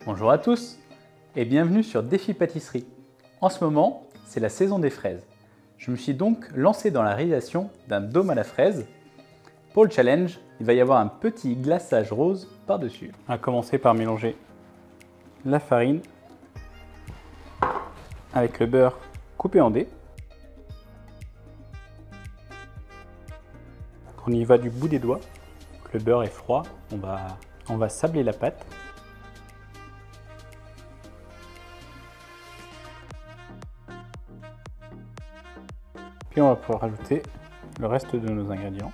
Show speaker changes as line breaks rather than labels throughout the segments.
Bonjour à tous et bienvenue sur Défi Pâtisserie. En ce moment, c'est la saison des fraises. Je me suis donc lancé dans la réalisation d'un dôme à la fraise. Pour le challenge, il va y avoir un petit glaçage rose par-dessus. On va commencer par mélanger la farine avec le beurre coupé en dés. On y va du bout des doigts. Le beurre est froid, on va sabler la pâte. Puis on va pouvoir rajouter le reste de nos ingrédients.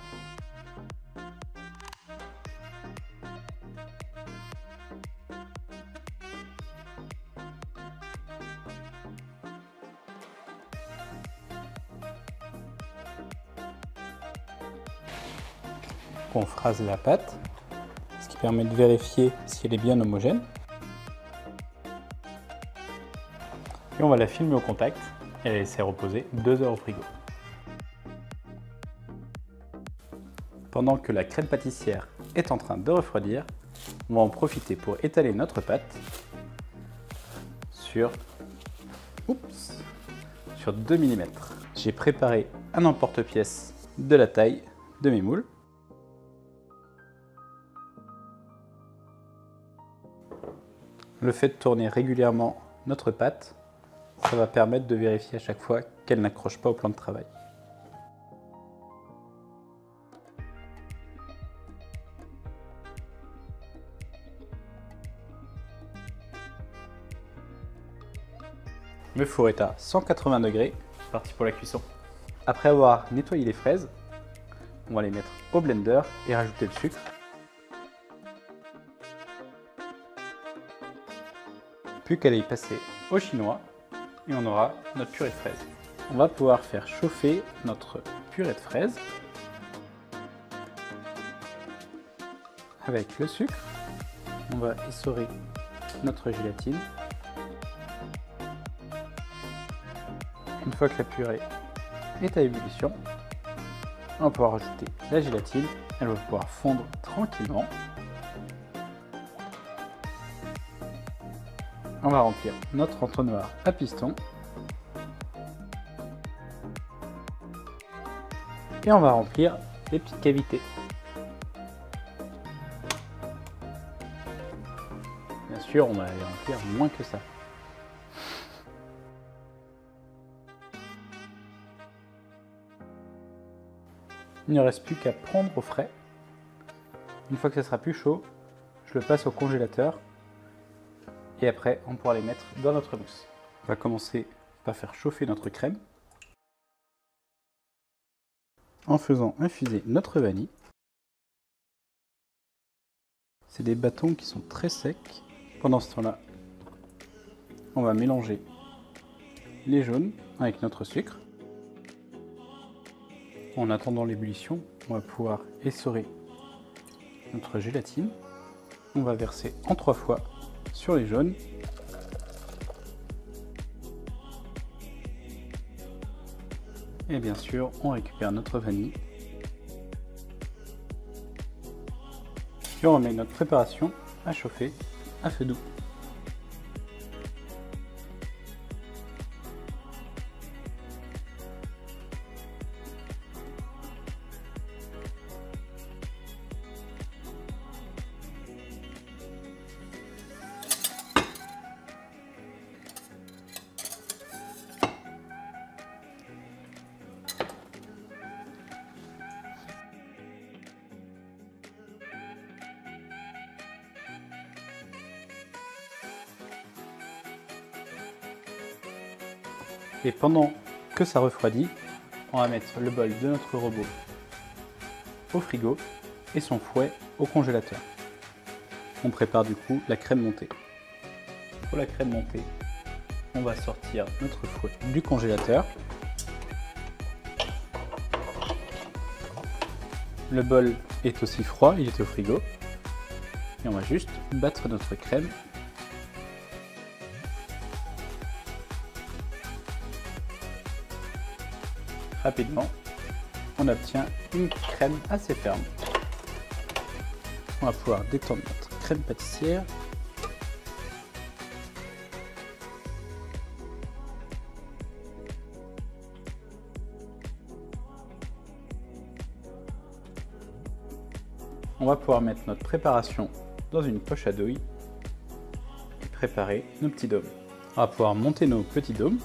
On phrase la pâte, ce qui permet de vérifier si elle est bien homogène. Et on va la filmer au contact et la laisser reposer 2 heures au frigo. Pendant que la crème pâtissière est en train de refroidir, on va en profiter pour étaler notre pâte sur 2 mm. J'ai préparé un emporte-pièce de la taille de mes moules. Le fait de tourner régulièrement notre pâte, ça va permettre de vérifier à chaque fois qu'elle n'accroche pas au plan de travail. Le four est à 180 degrés, c'est parti pour la cuisson. Après avoir nettoyé les fraises, on va les mettre au blender et rajouter le sucre. Plus qu'à y passer au chinois et on aura notre purée de fraises. On va pouvoir faire chauffer notre purée de fraises avec le sucre. On va essorer notre gélatine. Une fois que la purée est à ébullition, on va pouvoir rajouter la gélatine. Elle va pouvoir fondre tranquillement. On va remplir notre entonnoir à piston. Et on va remplir les petites cavités. Bien sûr, on va les remplir moins que ça. Il ne reste plus qu'à prendre au frais. Une fois que ça sera plus chaud, je le passe au congélateur. Et après, on pourra les mettre dans notre mousse. On va commencer par faire chauffer notre crème en faisant infuser notre vanille. C'est des bâtons qui sont très secs. Pendant ce temps-là, on va mélanger les jaunes avec notre sucre. En attendant l'ébullition, on va pouvoir essorer notre gélatine. On va verser en 3 fois sur les jaunes. Et bien sûr, on récupère notre vanille. Et on remet notre préparation à chauffer à feu doux. Et pendant que ça refroidit, on va mettre le bol de notre robot au frigo et son fouet au congélateur. On prépare du coup la crème montée. Pour la crème montée, on va sortir notre fouet du congélateur. Le bol est aussi froid, il est au frigo. Et on va juste battre notre crème. Rapidement, on obtient une crème assez ferme. On va pouvoir détendre notre crème pâtissière on va pouvoir mettre notre préparation dans une poche à douille et préparer nos petits dômes. On va pouvoir monter nos petits dômes.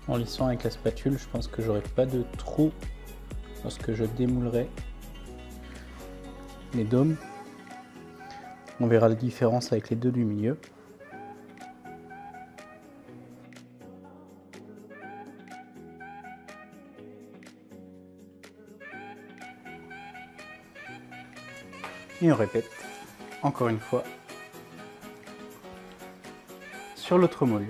En lissant avec la spatule, je pense que j'aurai pas de trou lorsque je démoulerai les dômes. On verra la différence avec les deux du milieu. Et on répète encore une fois sur l'autre moule.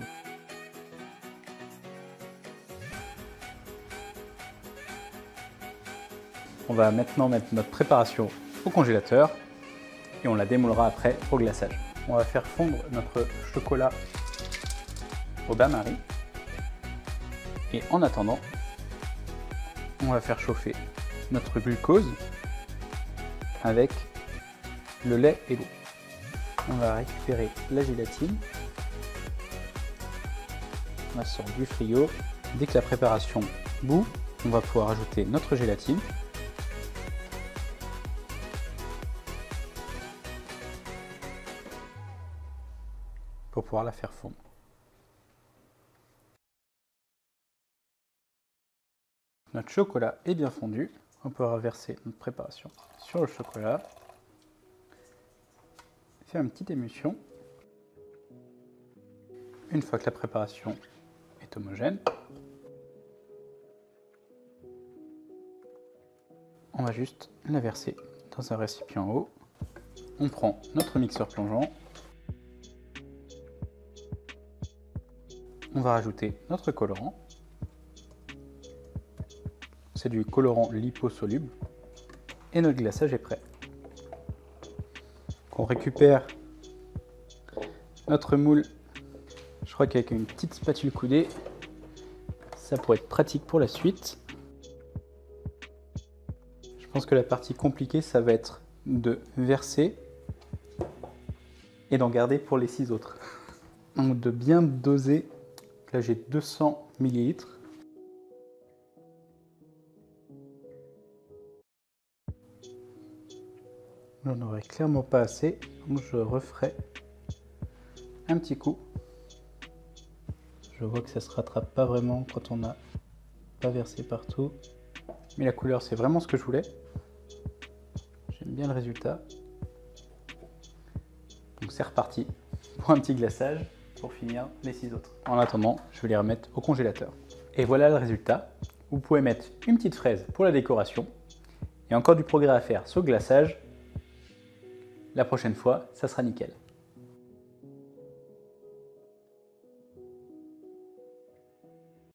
On va maintenant mettre notre préparation au congélateur et on la démoulera après au glaçage. On va faire fondre notre chocolat au bain-marie et en attendant, on va faire chauffer notre glucose avec le lait et l'eau. On va récupérer la gélatine. On la sort du frigo. Dès que la préparation bout, on va pouvoir ajouter notre gélatine. Pour pouvoir la faire fondre. Notre chocolat est bien fondu. On peut verser notre préparation sur le chocolat. Faire une petite émulsion. Une fois que la préparation est homogène, on va juste la verser dans un récipient haut. On prend notre mixeur plongeant. On va rajouter notre colorant. C'est du colorant liposoluble. Et notre glaçage est prêt. On récupère notre moule. Je crois qu'avec une petite spatule coudée, ça pourrait être pratique pour la suite. Je pense que la partie compliquée, ça va être de verser et d'en garder pour les 6 autres. Donc de bien doser. Là j'ai 200 ml. J'en aurais clairement pas assez, donc je referai un petit coup. Je vois que ça se rattrape pas vraiment quand on n'a pas versé partout. Mais la couleur c'est vraiment ce que je voulais. J'aime bien le résultat. Donc c'est reparti pour un petit glaçage pour finir les 6 autres. En attendant, je vais les remettre au congélateur. Et voilà le résultat. Vous pouvez mettre une petite fraise pour la décoration. Il y a encore du progrès à faire sur le glaçage. La prochaine fois, ça sera nickel.